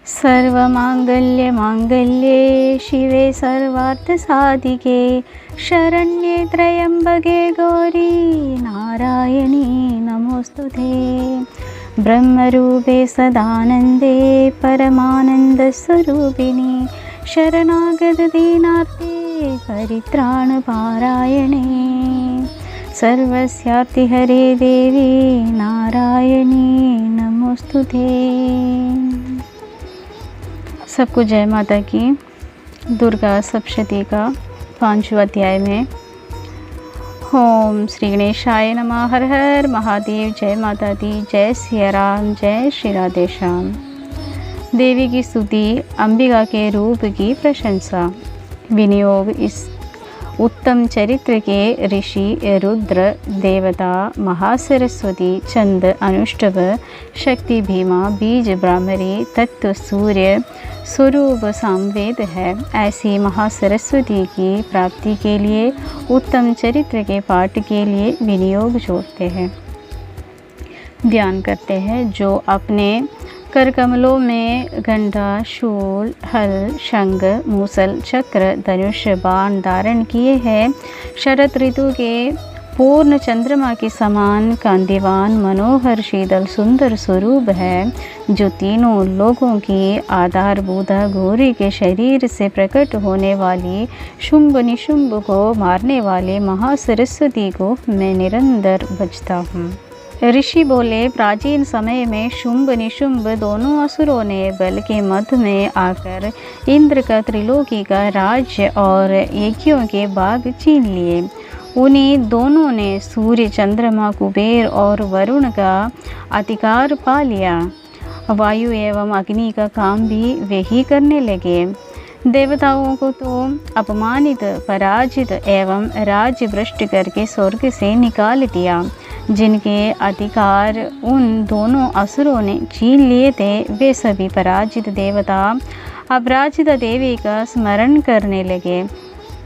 सर्वमांगल्ये शिवे सर्वार्थसाधिके शरण्ये त्र्यंबके गौरी नारायणी नमोस्तुते। ब्रह्मरूपे सदानन्दे परमानन्दस्वरूपिणी शरणागत दीनार्ते परित्राणपारायणे सर्वस्यार्तिहरे देवी नारायणी नमोस्तुते। सबको जय माता की। दुर्गा सप्तशती का 5वां अध्याय में ओम श्री गणेशाय नमः। हर हर महादेव। जय माता दी। जय सिया राम। जय श्री राधे श्याम। देवी की स्तुति, अंबिका के रूप की प्रशंसा। विनियोग। इस उत्तम चरित्र के ऋषि रुद्र, देवता महासरस्वती, चंद, अनुष्टभ, शक्ति भीमा, बीज ब्राह्मरी, तत्व सूर्य, स्वरूप सामवेद है। ऐसी महासरस्वती की प्राप्ति के लिए उत्तम चरित्र के पाठ के लिए विनियोग जोड़ते हैं, ध्यान करते हैं। जो अपने कर कमलों में गंधा, शूल, हल, शंख, मूसल, चक्र, धनुष, बाण धारण किए हैं, शरद ऋतु के पूर्ण चंद्रमा के समान कांतिवान मनोहर शीतल सुंदर स्वरूप है, जो तीनों लोगों की आधारभूत गौरी के शरीर से प्रकट होने वाली शुंभ निशुंभ को मारने वाले महासरस्वती को मैं निरंतर भजता हूँ। ऋषि बोले, प्राचीन समय में शुंभ निशुंभ दोनों असुरों ने बल के मध्य में आकर इंद्र का त्रिलोकी का राज्य और यज्ञों के बाग छीन लिए। उन्हीं दोनों ने सूर्य, चंद्रमा, कुबेर और वरुण का अधिकार पा लिया। वायु एवं अग्नि का काम भी वे ही करने लगे। देवताओं को तो अपमानित, पराजित एवं राज्य भ्रष्ट करके स्वर्ग से निकाल दिया। जिनके अधिकार उन दोनों असुरों ने छीन लिए थे, वे सभी पराजित देवता अपराजित देवी का स्मरण करने लगे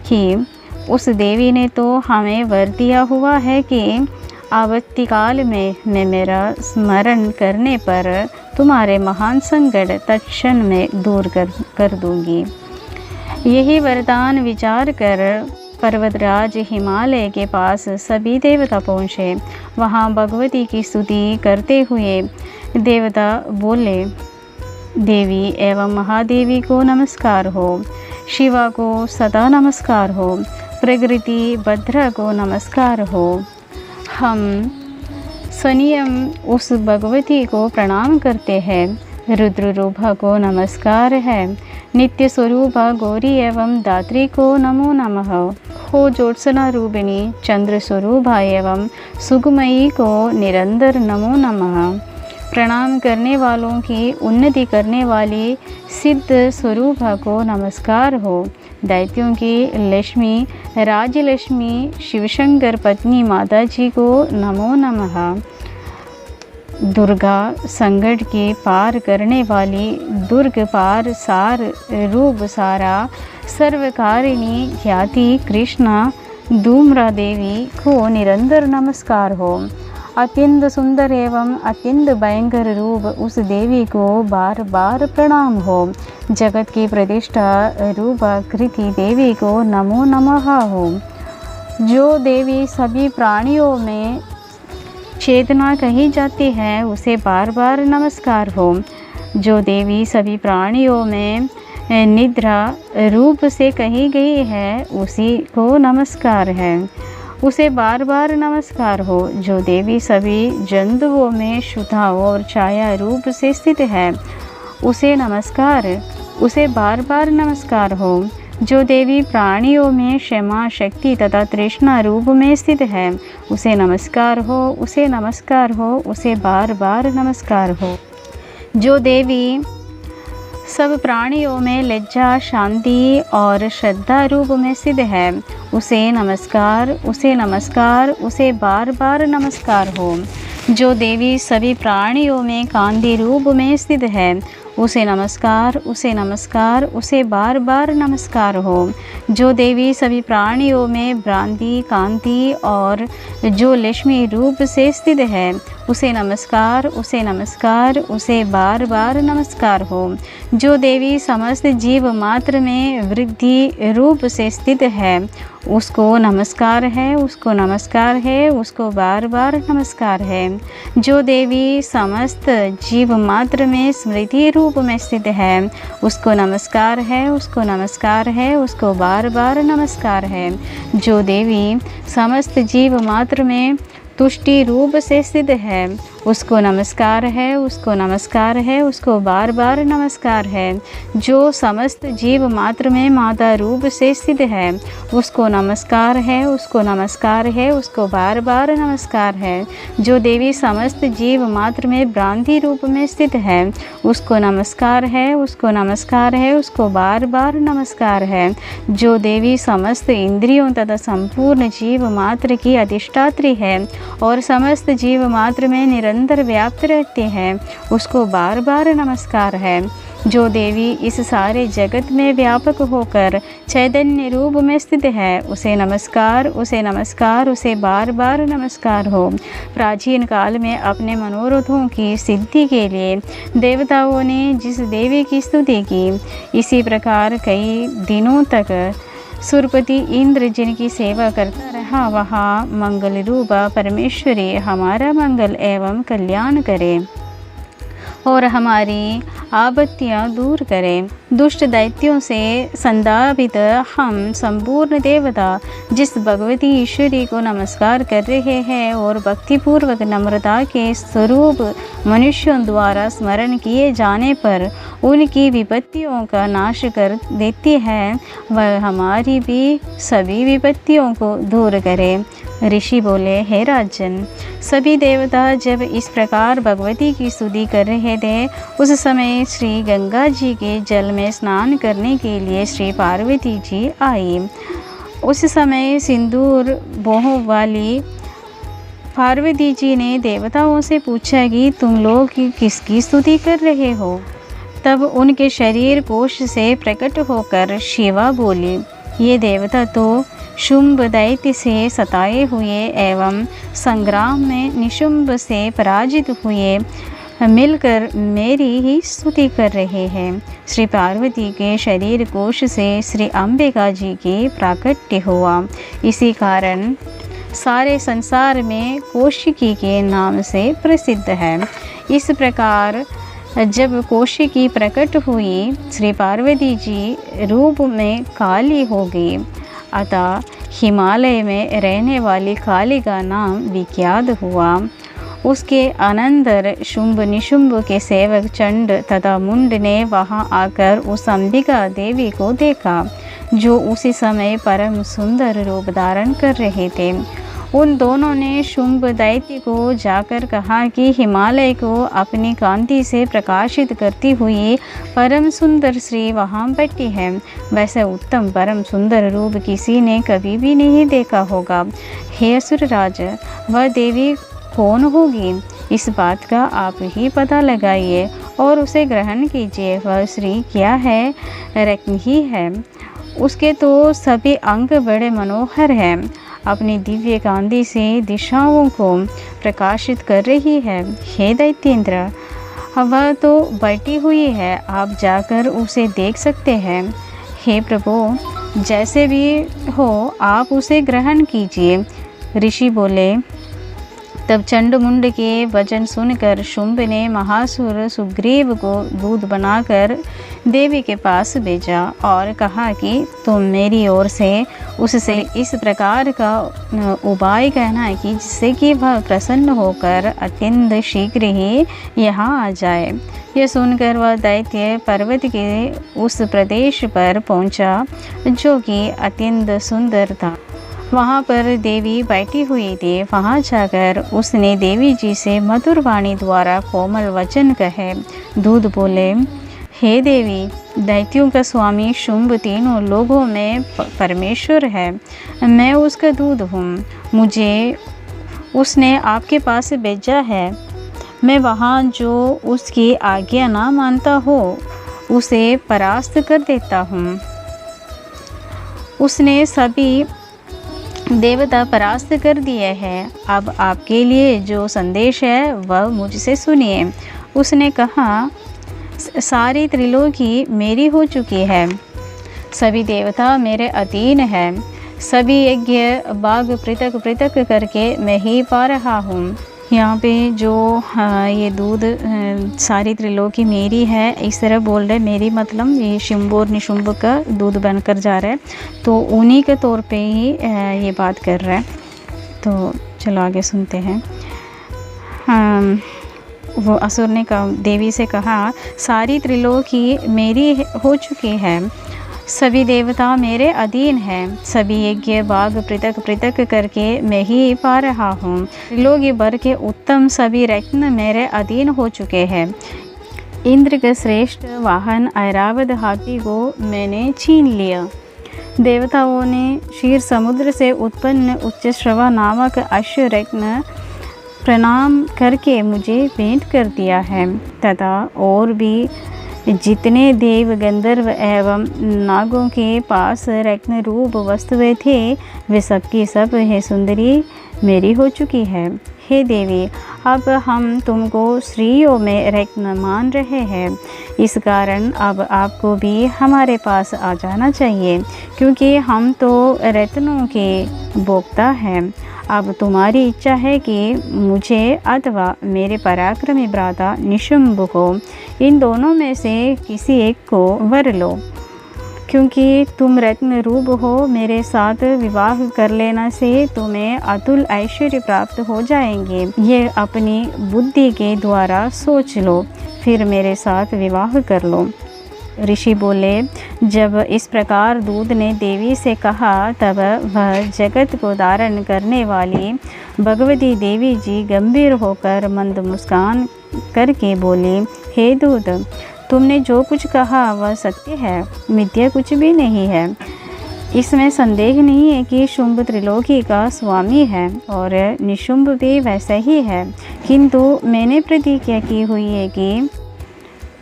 कि उस देवी ने तो हमें वर दिया हुआ है कि आवत्तिकाल में मैं मेरा स्मरण करने पर तुम्हारे महान संकट तत्क्षण में दूर कर दूंगी। यही वरदान विचार कर पर्वतराज हिमालय के पास सभी देवता पहुँचे। वहाँ भगवती की स्तुति करते हुए देवता बोले, देवी एवं महादेवी को नमस्कार हो, शिवा को सदा नमस्कार हो, प्रकृति भद्रा को नमस्कार हो। हम स्वयं उस भगवती को प्रणाम करते हैं। रुद्र रूपा को नमस्कार है। नित्य स्वरूपा गौरी एवं दात्री को नमो नमः। हो ज्योत्सना रूपिणी चंद्र स्वरूपा एवं सुगमयी को निरंतर नमो नमः। प्रणाम करने वालों की उन्नति करने वाली सिद्ध स्वरूपा को नमस्कार हो। दैत्यों की लक्ष्मी राजलक्ष्मी शिवशंकर पत्नी माता जी को नमो नमः। दुर्गा संकट के पार करने वाली दुर्ग पार सार रूप सारा सर्वकारिणी ख्याति कृष्णा धूम्रा देवी को निरंतर नमस्कार हो। अत्यंत सुंदर एवं अत्यंत भयंकर रूप उस देवी को बार बार प्रणाम हो। जगत की प्रतिष्ठा रूपा कृति देवी को नमो नमः हो। जो देवी सभी प्राणियों में चेतना कही जाती है, उसे बार बार नमस्कार हो। जो देवी सभी प्राणियों में निद्रा रूप से कही गई है, उसी को नमस्कार है, उसे बार बार नमस्कार हो। जो देवी सभी जंतुओं में शुद्धा और छाया रूप से स्थित है, उसे नमस्कार, उसे बार बार नमस्कार हो। जो देवी प्राणियों में क्षमा शक्ति तथा तृष्णा रूप में स्थित है, उसे नमस्कार हो, उसे नमस्कार हो, उसे बार बार नमस्कार हो। जो देवी सब प्राणियों में लज्जा शांति और श्रद्धा रूप में स्थित है, उसे नमस्कार, उसे नमस्कार, उसे बार बार नमस्कार हो। जो देवी सभी प्राणियों में कांति रूप में स्थित है, उसे नमस्कार, उसे नमस्कार, उसे बार बार नमस्कार हो। जो देवी सभी प्राणियों में भ्रांति, कांति और जो लक्ष्मी रूप से स्थित है, उसे नमस्कार, उसे नमस्कार, उसे बार बार नमस्कार हो। जो देवी समस्त जीव मात्र में वृद्धि रूप से स्थित है, उसको नमस्कार है, उसको नमस्कार है, उसको बार बार नमस्कार है। जो देवी समस्त जीव मात्र में स्मृति रूप में स्थित है, उसको नमस्कार है, उसको नमस्कार है, उसको बार बार नमस्कार है। जो देवी समस्त जीव मात्र में तुष्टि रूप से स्थित है, उसको नमस्कार है, उसको नमस्कार है, उसको बार बार नमस्कार है। जो समस्त जीव मात्र में माता रूप से स्थित है, उसको नमस्कार है, उसको नमस्कार है, उसको बार बार नमस्कार है। जो देवी समस्त जीव मात्र में भ्रांति रूप में स्थित है, उसको नमस्कार है, उसको नमस्कार है, उसको बार बार नमस्कार है। जो देवी समस्त इंद्रियों तथा संपूर्ण जीव मात्र की अधिष्ठात्री है और समस्त जीव मात्र में निरंतर व्याप्त रहते हैं, उसको बार बार नमस्कार है। जो देवी इस सारे जगत में व्यापक होकर चैतन्य रूप में स्थित है, उसे नमस्कार, उसे नमस्कार, उसे बार बार नमस्कार हो। प्राचीन काल में अपने मनोरथों की सिद्धि के लिए देवताओं ने जिस देवी की स्तुति की, इसी प्रकार कई दिनों तक सुरपति इंद्र जिनकी सेवा करता रहा, वहाँ मंगल रूपा परमेश्वरी हमारा मंगल एवं कल्याण करे और हमारी आपत्तियाँ दूर करें। दुष्ट दैत्यों से संदापित हम संपूर्ण देवता जिस भगवती ईश्वरी को नमस्कार कर रहे हैं और भक्तिपूर्वक नम्रता के स्वरूप मनुष्यों द्वारा स्मरण किए जाने पर उनकी विपत्तियों का नाश कर देती है, वह हमारी भी सभी विपत्तियों को दूर करे। ऋषि बोले, हे राजन, सभी देवता जब इस प्रकार भगवती की स्तुति कर रहे थे, उस समय श्री गंगा जी के जल में स्नान करने के लिए श्री पार्वती जी आई। उस समय सिंदूर बोह वाली पार्वती जी ने देवताओं से पूछा कि तुम लोग किसकी स्तुति कर रहे हो? तब उनके शरीर कोश से प्रकट होकर शिवा बोली, ये देवता तो शुंभ दैत्य से सताए हुए एवं संग्राम में निशुंभ से पराजित हुए मिलकर मेरी ही स्तुति कर रहे हैं। श्री पार्वती के शरीर कोश से श्री अंबिका जी की प्राकट्य हुआ। इसी कारण सारे संसार में कौशिकी के नाम से प्रसिद्ध है। इस प्रकार जब कौशिकी प्रकट हुई, श्री पार्वती जी रूप में काली हो गई, अतः हिमालय में रहने वाली काली का नाम विख्यात हुआ। उसके अनंतर शुंभ निशुंभ के सेवक चंड तथा मुंड ने वहां आकर उस अंबिका देवी को देखा, जो उसी समय परम सुंदर रूप धारण कर रहे थे। उन दोनों ने शुंभ दैत्य को जाकर कहा कि हिमालय को अपनी कांति से प्रकाशित करती हुई परम सुंदर श्री वहाँ बैठी है। वैसे उत्तम परम सुंदर रूप किसी ने कभी भी नहीं देखा होगा। हे असुरराज, वह देवी कौन होगी? इस बात का आप ही पता लगाइए और उसे ग्रहण कीजिए। वह श्री क्या है? रत्न ही है। उसके तो सभी अंग बड़े मनोहर हैं, अपनी दिव्य कांति से दिशाओं को प्रकाशित कर रही है। हे दैत्येंद्र, वह तो बैठी हुई है, आप जाकर उसे देख सकते हैं। हे प्रभु, जैसे भी हो आप उसे ग्रहण कीजिए। ऋषि बोले, तब चंडमुंड के वचन सुनकर शुंभ ने महासुर सुग्रीव को दूत बनाकर देवी के पास भेजा और कहा कि तुम मेरी ओर से उससे इस प्रकार का उपाय कहना कि जिससे कि वह प्रसन्न होकर अत्यंत शीघ्र ही यहाँ आ जाए। यह सुनकर वह दैत्य पर्वत के उस प्रदेश पर पहुँचा जो कि अत्यंत सुंदर था। वहाँ पर देवी बैठी हुई थी। वहाँ जाकर उसने देवी जी से मधुर वाणी द्वारा कोमल वचन कहे। दूत बोले, हे देवी, दैत्यों का स्वामी शुंभ तीनों लोगों में परमेश्वर है। मैं उसका दूत हूँ। मुझे उसने आपके पास भेजा है। मैं वहाँ जो उसकी आज्ञा ना मानता हो उसे परास्त कर देता हूँ। उसने सभी देवता परास्त कर दिए हैं। अब आपके लिए जो संदेश है वह मुझसे सुनिए। उसने कहा, सारी त्रिलोकी मेरी हो चुकी है, सभी देवता मेरे अधीन हैं, सभी यज्ञ बाग पृथक पृथक करके मैं ही पा रहा हूँ। यहाँ पे जो ये दूध सारी त्रिलोकी मेरी है इस तरह बोल रहे, मेरी मतलब ये शुंभ और निशुंभ का दूध बनकर जा रहा है, तो उन्हीं के तौर पे ही ये बात कर रहा है। तो चलो आगे सुनते हैं। वो असुर ने देवी से कहा, सारी त्रिलोकी मेरी हो चुकी है, सभी देवता मेरे अधीन हैं, सभी यज्ञ बाग पृथक पृथक करके मैं ही पा रहा हूँ। त्रिलोकी भर के उत्तम सभी रत्न मेरे अधीन हो चुके हैं। इंद्र के श्रेष्ठ वाहन ऐरावत हाथी को मैंने छीन लिया। देवताओं ने क्षीर समुद्र से उत्पन्न उच्चश्रवा नामक अश्व रत्न प्रणाम करके मुझे भेंट कर दिया है, तथा और भी जितने देव गंधर्व एवं नागों के पास रत्न रूप वस्तुएं थे वे सबकी सब हे सुंदरी मेरी हो चुकी है। हे देवी, अब हम तुमको स्त्रियों में रत्न मान रहे हैं, इस कारण अब आपको भी हमारे पास आ जाना चाहिए, क्योंकि हम तो रत्नों के भोक्ता हैं। अब तुम्हारी इच्छा है कि मुझे अथवा मेरे पराक्रमी भ्राता निशुंभ को, इन दोनों में से किसी एक को वर लो, क्योंकि तुम रत्न रूप हो। मेरे साथ विवाह कर लेने से तुम्हें अतुल ऐश्वर्य प्राप्त हो जाएंगे। ये अपनी बुद्धि के द्वारा सोच लो, फिर मेरे साथ विवाह कर लो। ऋषि बोले, जब इस प्रकार दूध ने देवी से कहा तब वह जगत को धारण करने वाली भगवती देवी जी गंभीर होकर मंद मुस्कान करके बोली, हे दूध, तुमने जो कुछ कहा वह सत्य है, मिथ्या कुछ भी नहीं है। इसमें संदेह नहीं है कि शुंभ त्रिलोकी का स्वामी है और निशुंभ भी वैसा ही है, किंतु मैंने प्रतिज्ञा की हुई है कि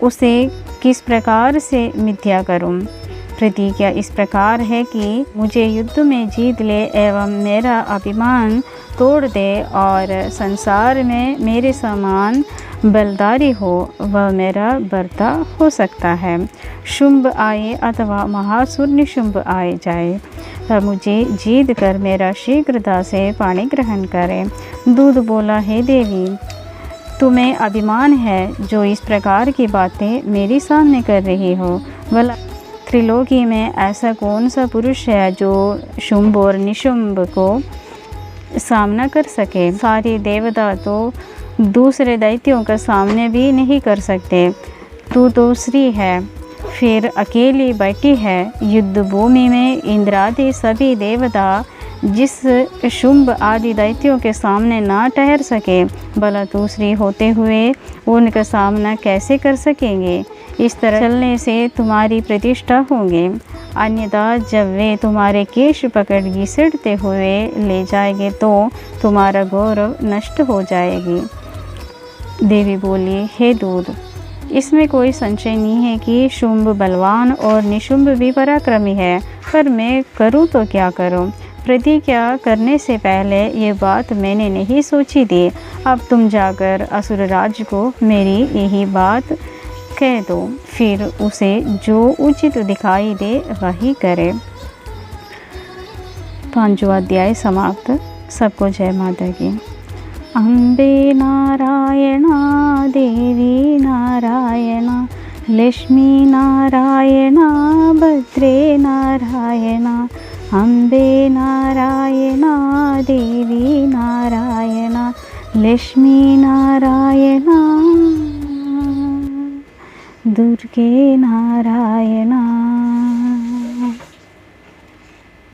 उसे किस प्रकार से मिथ्या करूं। प्रतिज्ञा इस प्रकार है कि मुझे युद्ध में जीत ले एवं मेरा अभिमान तोड़ दे और संसार में मेरे समान बलदारी हो, वह मेरा भर्ता हो सकता है। शुंभ आए अथवा महासुर निशुंभ आए जाए, तब मुझे जीत कर मेरा शीघ्रता से पाणी ग्रहण करे। दूध बोला, हे देवी, तुम्हें अभिमान है जो इस प्रकार की बातें मेरे सामने कर रही हो। भला त्रिलोकी में ऐसा कौन सा पुरुष है जो शुंभ और निशुंभ को सामना कर सके। सारे देवता तो दूसरे दैत्यों का सामने भी नहीं कर सकते। तू तो स्त्री है, फिर अकेली बैठी है। युद्ध भूमि में इंद्रादि सभी देवता जिस शुंभ आदि दैत्यों के सामने ना ठहर सके, भला दूसरी होते हुए उनका सामना कैसे कर सकेंगे। इस तरह चलने से तुम्हारी प्रतिष्ठा होंगे, अन्यथा जब वे तुम्हारे केश पकड़ घसीटते हुए ले जाएंगे तो तुम्हारा गौरव नष्ट हो जाएगी। देवी बोली, हे दूध, इसमें कोई संशय नहीं है कि शुंभ बलवान और निशुंभ भी पराक्रमी है, पर मैं करूँ तो क्या करूँ। प्रतिज्ञा करने से पहले ये बात मैंने नहीं सोची थी। अब तुम जाकर असुरराज को मेरी यही बात कह दो, फिर उसे जो उचित दिखाई दे वही करे। 5वां अध्याय समाप्त। सबको जय माता की। अम्बे नारायणा, देवी नारायणा, लक्ष्मी नारायणा, भद्रे नारायणा, अम्बे नारायणा, देवी नारायणा, लक्ष्मी नारायणा, दुर्गे नारायणा।